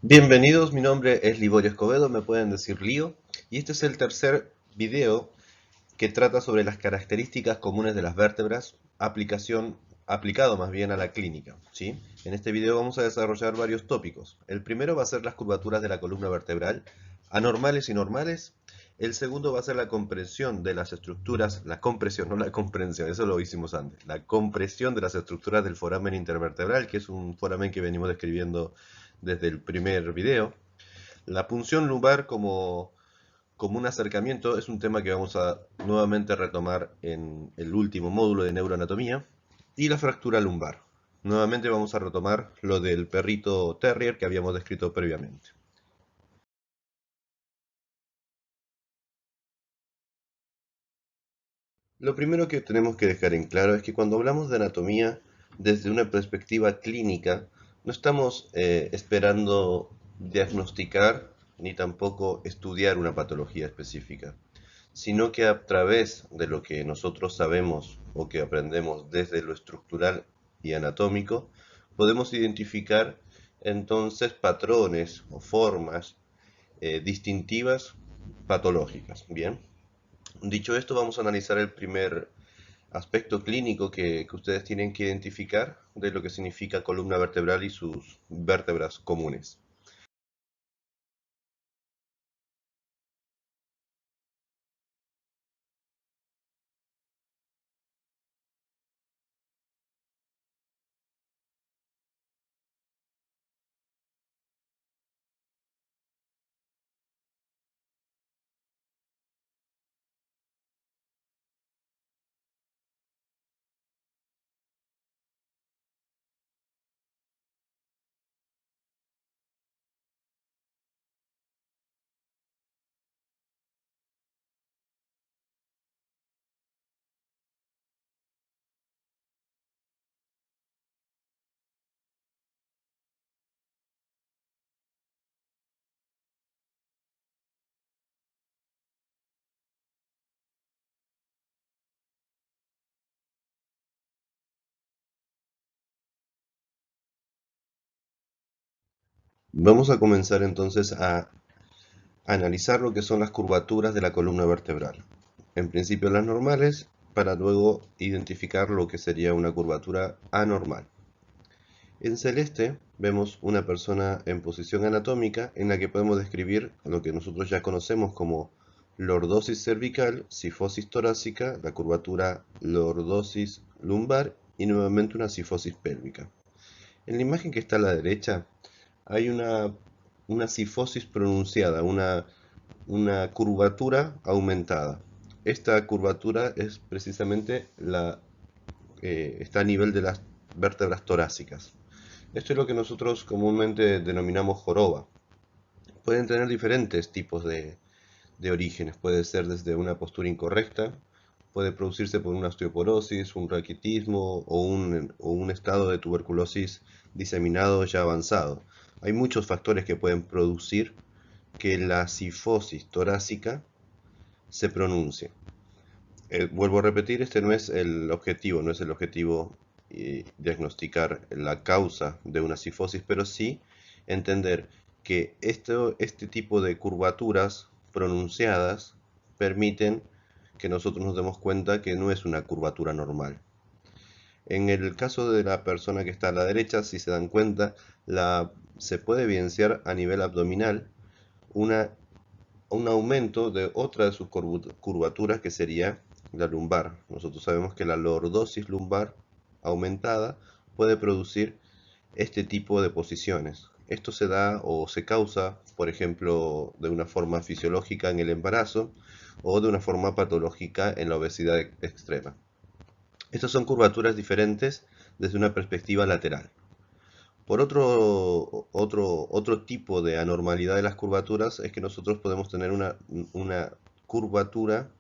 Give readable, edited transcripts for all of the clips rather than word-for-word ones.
Bienvenidos, mi nombre es Liborio Escobedo, me pueden decir Lío, y este es el tercer video que trata sobre las características comunes de las vértebras, aplicado más bien a la clínica, ¿sí? En este video vamos a desarrollar varios tópicos. El primero va a ser las curvaturas de la columna vertebral, anormales y normales. El segundo va a ser la comprensión de las estructuras, la compresión, no la comprensión, eso lo hicimos antes. La compresión de las estructuras del foramen intervertebral, que es un foramen que venimos describiendo desde el primer video. La punción lumbar como un acercamiento es un tema que vamos a nuevamente retomar en el último módulo de neuroanatomía. Y la fractura lumbar. Nuevamente vamos a retomar lo del perrito terrier que habíamos descrito previamente. Lo primero que tenemos que dejar en claro es que cuando hablamos de anatomía desde una perspectiva clínica, no estamos esperando diagnosticar ni tampoco estudiar una patología específica, sino que a través de lo que nosotros sabemos o que aprendemos desde lo estructural y anatómico, podemos identificar entonces patrones o formas distintivas patológicas. Bien, dicho esto, vamos a analizar el primer aspecto clínico que ustedes tienen que identificar de lo que significa columna vertebral y sus vértebras comunes. Vamos a comenzar entonces a analizar lo que son las curvaturas de la columna vertebral. En principio las normales, para luego identificar lo que sería una curvatura anormal. En celeste vemos una persona en posición anatómica en la que podemos describir lo que nosotros ya conocemos como lordosis cervical, sifosis torácica, la curvatura lordosis lumbar y nuevamente una sifosis pélvica. En la imagen que está a la derecha hay una sifosis pronunciada, una curvatura aumentada. Esta curvatura es precisamente está a nivel de las vértebras torácicas. Esto es lo que nosotros comúnmente denominamos joroba. Pueden tener diferentes tipos de orígenes. Puede ser desde una postura incorrecta, puede producirse por una osteoporosis, un raquitismo o un estado de tuberculosis diseminado ya avanzado. Hay muchos factores que pueden producir que la sifosis torácica se pronuncie. Vuelvo a repetir, este no es el objetivo, no es el objetivo diagnosticar la causa de una sifosis, pero sí entender que este tipo de curvaturas pronunciadas permiten que nosotros nos demos cuenta que no es una curvatura normal. En el caso de la persona que está a la derecha, si se dan cuenta, se puede evidenciar a nivel abdominal una un aumento de otra de sus curvaturas que sería la lumbar. Nosotros sabemos que la lordosis lumbar aumentada puede producir este tipo de posiciones. Esto se da o se causa, por ejemplo, de una forma fisiológica en el embarazo o de una forma patológica en la obesidad extrema. Estas son curvaturas diferentes desde una perspectiva lateral. Por otro tipo de anormalidad de las curvaturas es que nosotros podemos tener una curvatura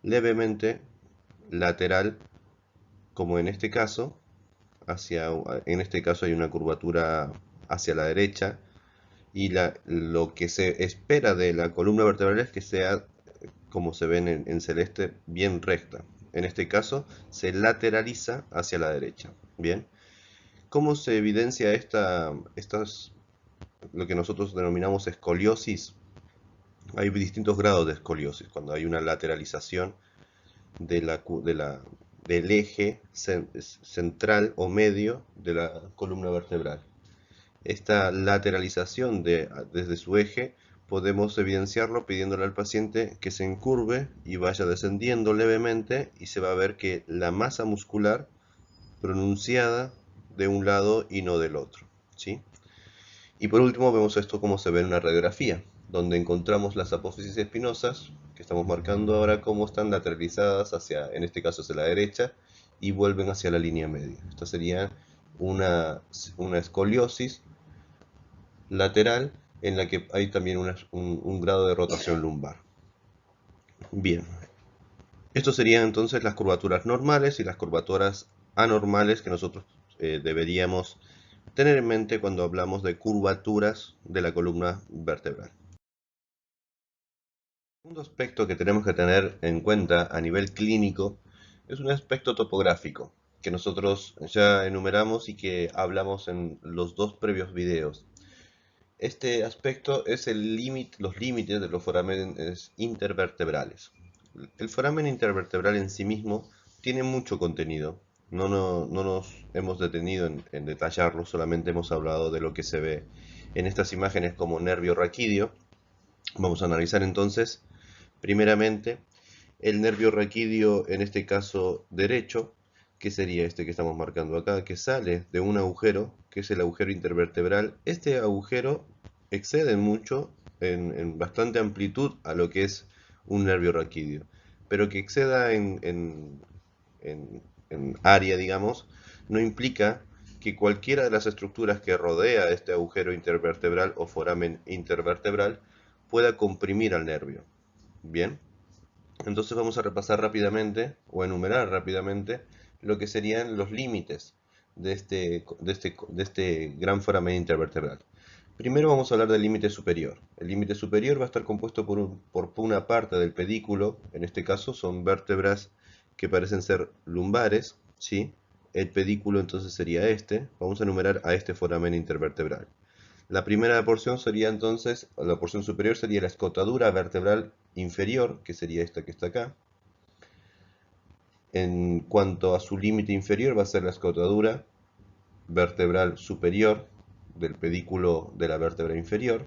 levemente lateral, como en este caso, en este caso hay una curvatura hacia la derecha, y lo que se espera de la columna vertebral es que sea, como se ven en celeste, bien recta. En este caso se lateraliza hacia la derecha. Bien, ¿cómo se evidencia lo que nosotros denominamos escoliosis, hay distintos grados de escoliosis. Cuando hay una lateralización del eje central o medio de la columna vertebral. Esta lateralización desde su eje podemos evidenciarlo pidiéndole al paciente que se encurve y vaya descendiendo levemente, y se va a ver que la masa muscular pronunciada de un lado y no del otro, ¿sí? Y por último vemos esto como se ve en una radiografía, donde encontramos las apófisis espinosas, que estamos marcando ahora cómo están lateralizadas hacia, en este caso hacia la derecha, y vuelven hacia la línea media. Esta sería una escoliosis lateral en la que hay también un grado de rotación lumbar. Bien, estos serían entonces las curvaturas normales y las curvaturas anormales que nosotros deberíamos tener en mente cuando hablamos de curvaturas de la columna vertebral. El segundo aspecto que tenemos que tener en cuenta a nivel clínico es un aspecto topográfico que nosotros ya enumeramos y que hablamos en los dos previos videos. Este aspecto es los límites de los forámenes intervertebrales. El foramen intervertebral en sí mismo tiene mucho contenido. No nos hemos detenido en detallarlo, solamente hemos hablado de lo que se ve en estas imágenes como nervio raquídeo. Vamos a analizar entonces, primeramente, el nervio raquídeo, en este caso derecho, que sería este que estamos marcando acá, que sale de un agujero, que es el agujero intervertebral. Este agujero excede mucho, en bastante amplitud, a lo que es un nervio raquídeo, pero que exceda en área, digamos, no implica que cualquiera de las estructuras que rodea este agujero intervertebral o foramen intervertebral pueda comprimir al nervio. Bien, entonces vamos a repasar rápidamente o enumerar rápidamente lo que serían los límites de este gran foramen intervertebral. Primero vamos a hablar del límite superior. El límite superior va a estar compuesto por una parte del pedículo. En este caso son vértebras que parecen ser lumbares, ¿sí? El pedículo entonces sería este. Vamos a enumerar a este foramen intervertebral. La primera porción sería entonces, la porción superior sería la escotadura vertebral inferior, que sería esta que está acá. En cuanto a su límite inferior va a ser la escotadura vertebral superior del pedículo de la vértebra inferior.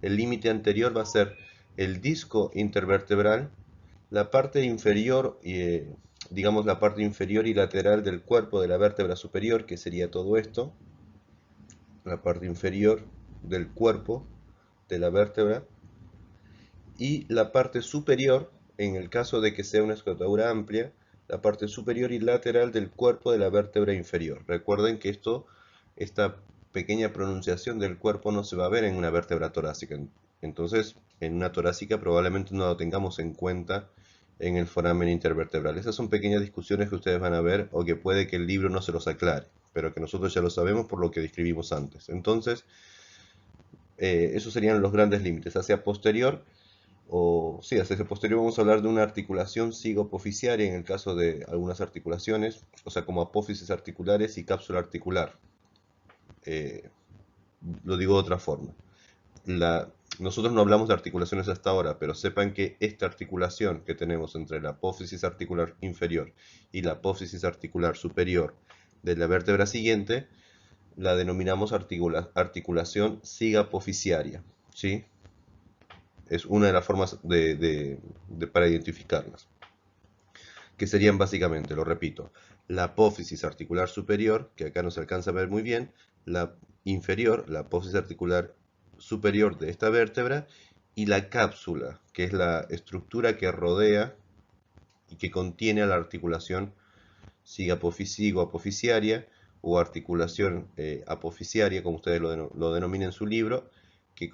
El límite anterior va a ser el disco intervertebral, la parte inferior, digamos la parte inferior y lateral del cuerpo de la vértebra superior, que sería todo esto, la parte inferior del cuerpo de la vértebra, y la parte superior, en el caso de que sea una escotadura amplia, la parte superior y lateral del cuerpo de la vértebra inferior. Recuerden que esta pequeña pronunciación del cuerpo no se va a ver en una vértebra torácica. Entonces, en una torácica probablemente no lo tengamos en cuenta en el foramen intervertebral. Esas son pequeñas discusiones que ustedes van a ver, o que puede que el libro no se los aclare, pero que nosotros ya lo sabemos por lo que describimos antes. Entonces, esos serían los grandes límites. Hacia posterior, hacia el posterior vamos a hablar de una articulación cigoapofisiaria en el caso de algunas articulaciones, o sea, como apófisis articulares y cápsula articular. Lo digo de otra forma. Nosotros no hablamos de articulaciones hasta ahora, pero sepan que esta articulación que tenemos entre la apófisis articular inferior y la apófisis articular superior de la vértebra siguiente, la denominamos articulación cigoapofisiaria, ¿sí? Es una de las formas para identificarlas, que serían básicamente, lo repito, la apófisis articular superior, que acá no se alcanza a ver muy bien, la inferior, la apófisis articular superior de esta vértebra, y la cápsula, que es la estructura que rodea y que contiene a la articulación cigoapofisiaria o articulación apofisiaria, como ustedes lo denominan en su libro, que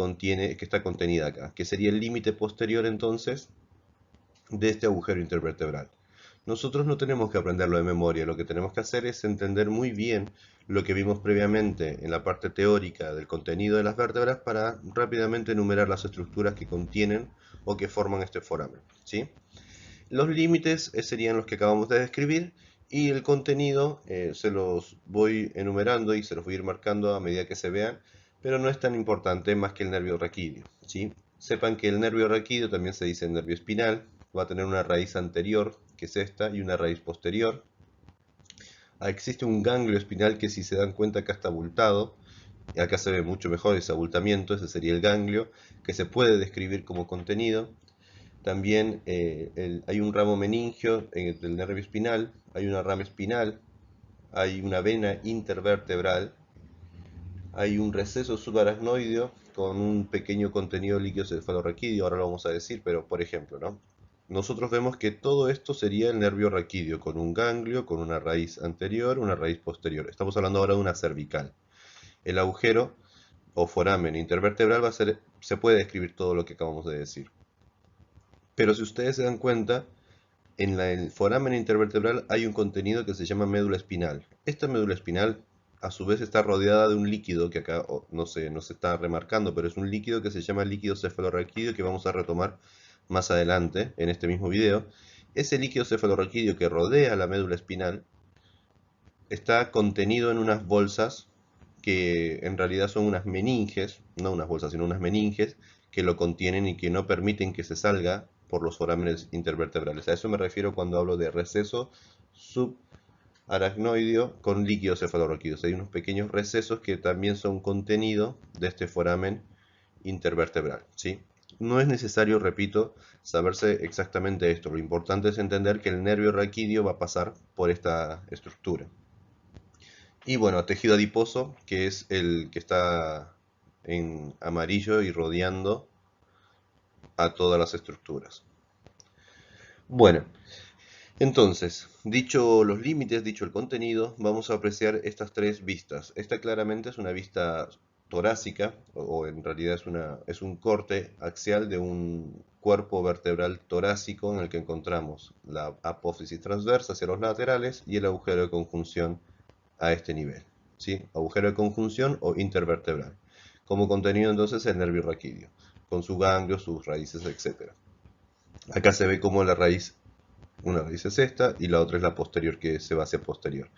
está contenida acá, que sería el límite posterior entonces de este agujero intervertebral. Nosotros no tenemos que aprenderlo de memoria, lo que tenemos que hacer es entender muy bien lo que vimos previamente en la parte teórica del contenido de las vértebras, para rápidamente enumerar las estructuras que contienen o que forman este foramen, ¿sí? Los límites serían los que acabamos de describir, y el contenido se los voy enumerando y se los voy a ir marcando a medida que se vean pero no es tan importante más que el nervio raquídeo, ¿sí? Sepan que el nervio raquídeo también se dice nervio espinal, va a tener una raíz anterior, que es esta, y una raíz posterior. Existe un ganglio espinal que, si se dan cuenta, acá está abultado, y acá se ve mucho mejor ese abultamiento, ese sería el ganglio, que se puede describir como contenido. También hay un ramo meningio del nervio espinal, hay una rama espinal, hay una vena intervertebral, hay un receso subaracnoideo con un pequeño contenido líquido cefalorraquídeo, ahora lo vamos a decir, pero por ejemplo, ¿no? Nosotros vemos que todo esto sería el nervio raquídeo, con un ganglio, con una raíz anterior, una raíz posterior. Estamos hablando ahora de una cervical. El agujero o foramen intervertebral se puede describir todo lo que acabamos de decir. Pero si ustedes se dan cuenta, en el foramen intervertebral hay un contenido que se llama médula espinal. Esta médula espinal a su vez está rodeada de un líquido que acá no se está remarcando, pero es un líquido que se llama líquido cefalorraquídeo, que vamos a retomar más adelante en este mismo video. Ese líquido cefalorraquídeo que rodea la médula espinal está contenido en unas bolsas que en realidad son unas meninges, no unas bolsas, sino unas meninges que lo contienen y que no permiten que se salga por los forámenes intervertebrales. A eso me refiero cuando hablo de receso subaracnoideo con líquido cefalorraquídeo. Hay unos pequeños recesos que también son contenido de este foramen intervertebral, ¿sí? No es necesario, repito, saberse exactamente esto. Lo importante es entender que el nervio raquídeo va a pasar por esta estructura. Y bueno, tejido adiposo, que es el que está en amarillo y rodeando a todas las estructuras. Bueno, entonces, dicho los límites, dicho el contenido, vamos a apreciar estas tres vistas. Esta claramente es una vista torácica, o en realidad es un corte axial de un cuerpo vertebral torácico en el que encontramos la apófisis transversa hacia los laterales y el agujero de conjunción a este nivel, ¿sí? Agujero de conjunción o intervertebral. Como contenido entonces el nervio raquídeo, con su ganglio, sus raíces, etc. Acá se ve como una raíz es esta y la otra es la posterior, que se va hacia posterior.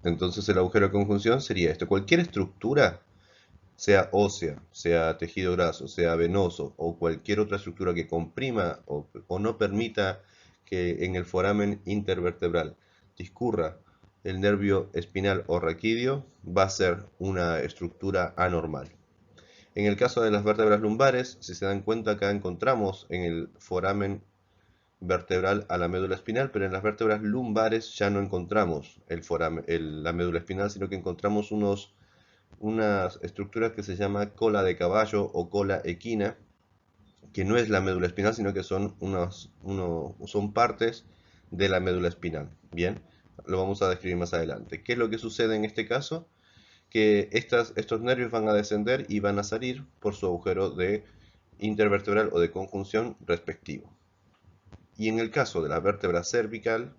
Entonces el agujero de conjunción sería esto. Cualquier estructura, sea ósea, sea tejido graso, sea venoso o cualquier otra estructura que comprima o no permita que en el foramen intervertebral discurra el nervio espinal o raquídeo, va a ser una estructura anormal. En el caso de las vértebras lumbares, si se dan cuenta, acá encontramos en el foramen vertebral a la médula espinal, pero en las vértebras lumbares ya no encontramos la médula espinal, sino que encontramos unas estructuras que se llama cola de caballo o cola equina, que no es la médula espinal, sino que son partes de la médula espinal. Bien, lo vamos a describir más adelante. ¿Qué es lo que sucede en este caso? Que estos nervios van a descender y van a salir por su agujero de intervertebral o de conjunción respectivo. Y en el caso de la vértebra cervical,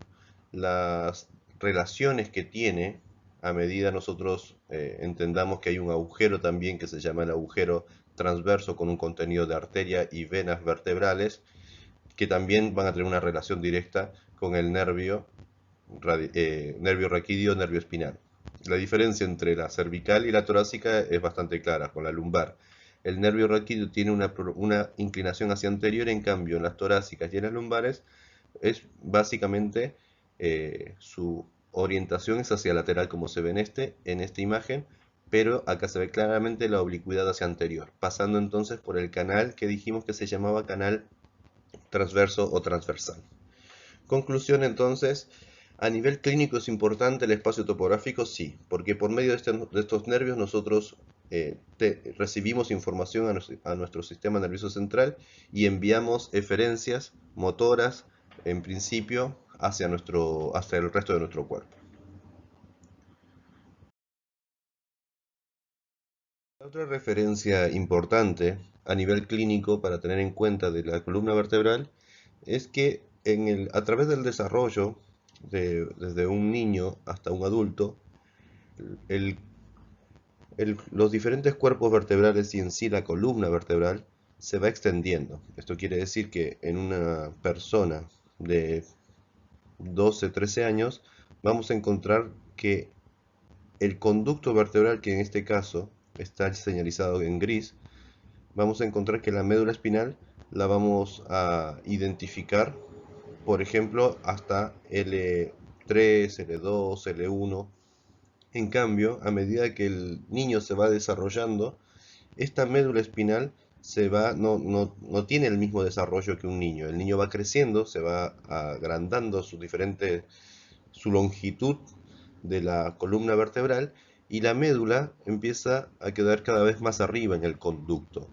las relaciones que tiene, a medida nosotros entendamos que hay un agujero también que se llama el agujero transverso con un contenido de arteria y venas vertebrales, que también van a tener una relación directa con el nervio raquídeo, nervio espinal. La diferencia entre la cervical y la torácica es bastante clara con la lumbar. El nervio raquídeo tiene una inclinación hacia anterior, en cambio en las torácicas y en las lumbares es básicamente su orientación es hacia lateral, como se ve en esta imagen, pero acá se ve claramente la oblicuidad hacia anterior, pasando entonces por el canal que dijimos que se llamaba canal transverso o transversal. Conclusión entonces, a nivel clínico es importante el espacio topográfico, sí, porque por medio de estos nervios nosotros recibimos información a nuestro sistema nervioso central y enviamos eferencias motoras, en principio, hacia el resto de nuestro cuerpo. Otra referencia importante a nivel clínico para tener en cuenta de la columna vertebral es que a través del desarrollo, desde un niño hasta un adulto, el- los diferentes cuerpos vertebrales y en sí la columna vertebral se va extendiendo. Esto quiere decir que en una persona de 12, 13 años vamos a encontrar que el conducto vertebral, que en este caso está señalizado en gris, vamos a encontrar que la médula espinal la vamos a identificar, por ejemplo, hasta L3, L2, L1. En cambio, a medida que el niño se va desarrollando, esta médula espinal no tiene el mismo desarrollo que un niño. El niño va creciendo, se va agrandando su longitud de la columna vertebral y la médula empieza a quedar cada vez más arriba en el conducto.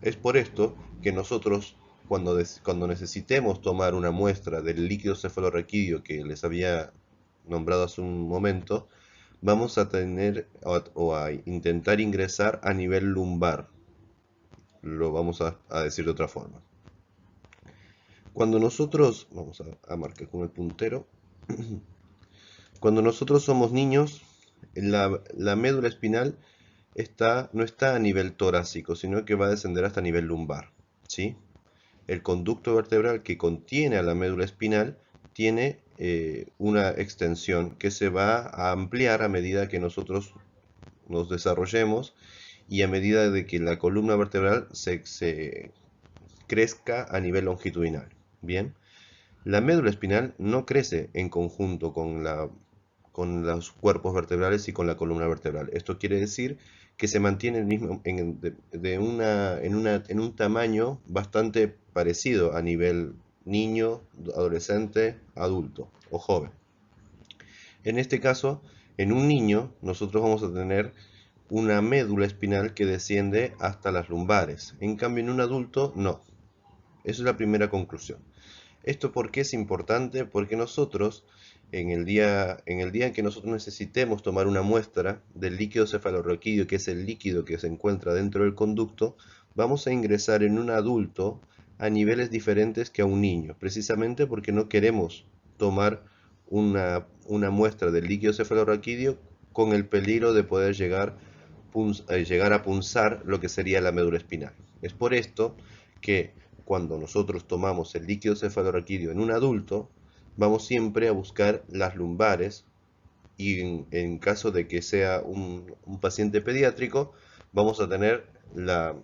Es por esto que nosotros, cuando necesitemos tomar una muestra del líquido cefalorraquídeo que les había nombrado hace un momento, vamos a tener o a intentar ingresar a nivel lumbar. Lo vamos a decir de otra forma. Cuando nosotros, vamos a marcar con el puntero, cuando nosotros somos niños, la médula espinal no está a nivel torácico, sino que va a descender hasta nivel lumbar, ¿sí? El conducto vertebral que contiene a la médula espinal tiene una extensión que se va a ampliar a medida que nosotros nos desarrollemos y a medida de que la columna vertebral se crezca a nivel longitudinal. Bien, la médula espinal no crece en conjunto con los cuerpos vertebrales y con la columna vertebral. Esto quiere decir que se mantiene el mismo, en un tamaño bastante parecido a nivel niño, adolescente, adulto o joven. En este caso, en un niño, nosotros vamos a tener una médula espinal que desciende hasta las lumbares. En cambio, en un adulto, no. Esa es la primera conclusión. ¿Esto por qué es importante? Porque nosotros, en el día en que nosotros necesitemos tomar una muestra del líquido cefalorraquídeo, que es el líquido que se encuentra dentro del conducto, vamos a ingresar en un adulto a niveles diferentes que a un niño, precisamente porque no queremos tomar una muestra del líquido cefalorraquídeo con el peligro de poder llegar a punzar lo que sería la médula espinal. Es por esto que cuando nosotros tomamos el líquido cefalorraquídeo en un adulto, vamos siempre a buscar las lumbares y en caso de que sea un paciente pediátrico, vamos a tener la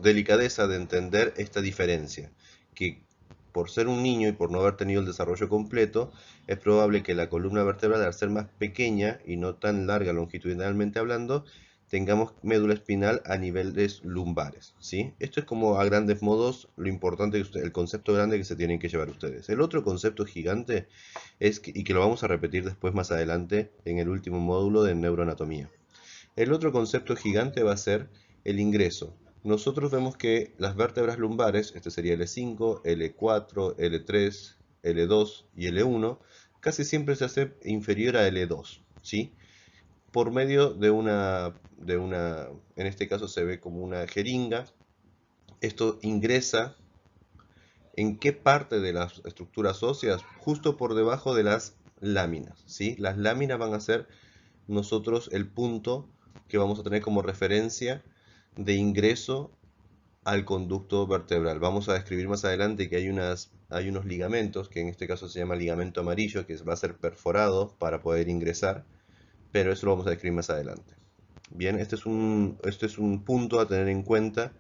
delicadeza de entender esta diferencia, que por ser un niño y por no haber tenido el desarrollo completo, es probable que la columna vertebral, al ser más pequeña y no tan larga longitudinalmente hablando, tengamos médula espinal a niveles lumbares, ¿sí? Esto es como a grandes modos lo importante, el concepto grande que se tienen que llevar ustedes. El otro concepto gigante y que lo vamos a repetir después más adelante en el último módulo de neuroanatomía. El otro concepto gigante va a ser el ingreso. Nosotros vemos que las vértebras lumbares, este sería L5, L4, L3, L2 y L1, casi siempre se hace inferior a L2, ¿sí? Por medio en este caso se ve como una jeringa. Esto ingresa en qué parte de las estructuras óseas, justo por debajo de las láminas, ¿sí? Las láminas van a ser nosotros el punto que vamos a tener como referencia de ingreso al conducto vertebral. Vamos a describir más adelante que hay unos ligamentos, que en este caso se llama ligamento amarillo, que va a ser perforado para poder ingresar, pero eso lo vamos a describir más adelante. Bien, este es un punto a tener en cuenta,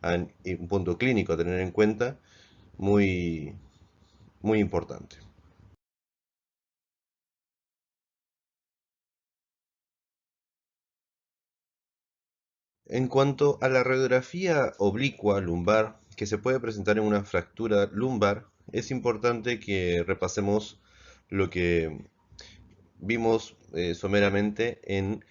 un punto clínico a tener en cuenta, muy, muy importante. En cuanto a la radiografía oblicua lumbar, que se puede presentar en una fractura lumbar, es importante que repasemos lo que vimos someramente en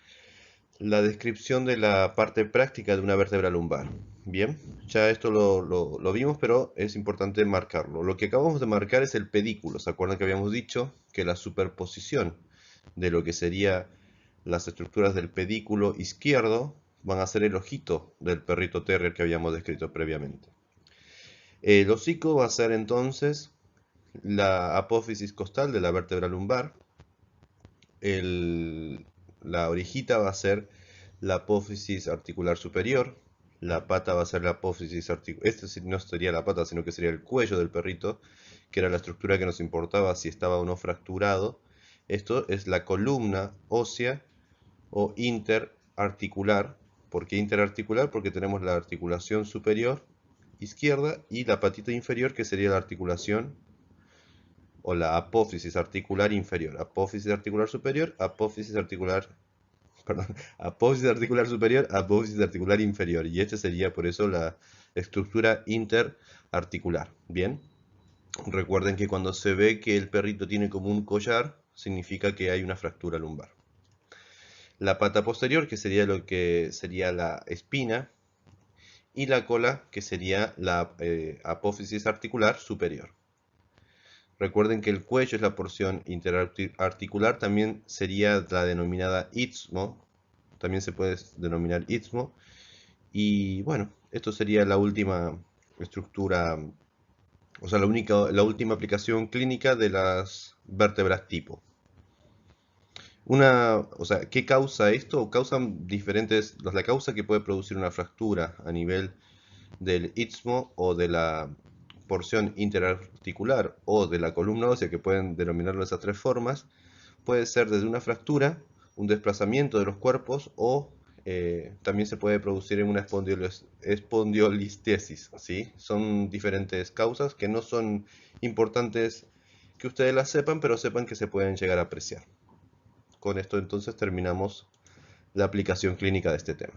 la descripción de la parte práctica de una vértebra lumbar. Bien, ya esto lo vimos, pero es importante marcarlo. Lo que acabamos de marcar es el pedículo. ¿Se acuerdan que habíamos dicho que la superposición de lo que serían las estructuras del pedículo izquierdo van a ser el ojito del perrito terrier que habíamos descrito previamente? El hocico va a ser entonces la apófisis costal de la vértebra lumbar. La orejita va a ser la apófisis articular superior. La pata va a ser la apófisis articular. Este no sería la pata, sino que sería el cuello del perrito, que era la estructura que nos importaba si estaba o no fracturado. Esto es la columna ósea o interarticular. ¿Por qué interarticular? Porque tenemos la articulación superior izquierda y la patita inferior, que sería la articulación o la apófisis articular inferior. Apófisis articular superior, apófisis articular, perdón, apófisis articular superior, apófisis articular inferior. Y este sería por eso la estructura interarticular. Bien, recuerden que cuando se ve que el perrito tiene como un collar, significa que hay una fractura lumbar. La pata posterior, que sería lo que sería la espina, y la cola, que sería la apófisis articular superior. Recuerden que el cuello es la porción interarticular, también sería la denominada istmo, también se puede denominar istmo. Y bueno, esto sería la última estructura, o sea, la última aplicación clínica de las vértebras tipo. O sea, ¿qué causa esto? Causan diferentes, la causa que puede producir una fractura a nivel del istmo o de la porción interarticular o de la columna ósea, que pueden denominarlo de esas tres formas, puede ser desde una fractura, un desplazamiento de los cuerpos o también se puede producir en una espondilistesis, ¿sí? Son diferentes causas que no son importantes que ustedes las sepan, pero sepan que se pueden llegar a apreciar. Con esto entonces terminamos la aplicación clínica de este tema.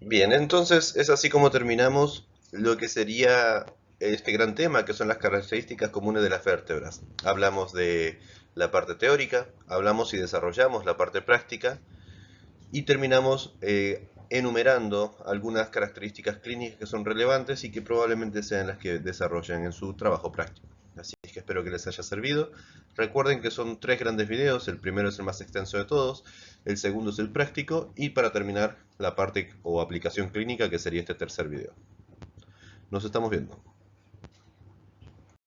Bien, entonces es así como terminamos lo que sería este gran tema, que son las características comunes de las vértebras. Hablamos de la parte teórica, hablamos y desarrollamos la parte práctica y terminamos enumerando algunas características clínicas que son relevantes y que probablemente sean las que desarrollen en su trabajo práctico. Así que espero que les haya servido. Recuerden que son 3 grandes videos, el primero es el más extenso de todos, el segundo es el práctico y para terminar la parte o aplicación clínica, que sería este tercer video. Nos estamos viendo.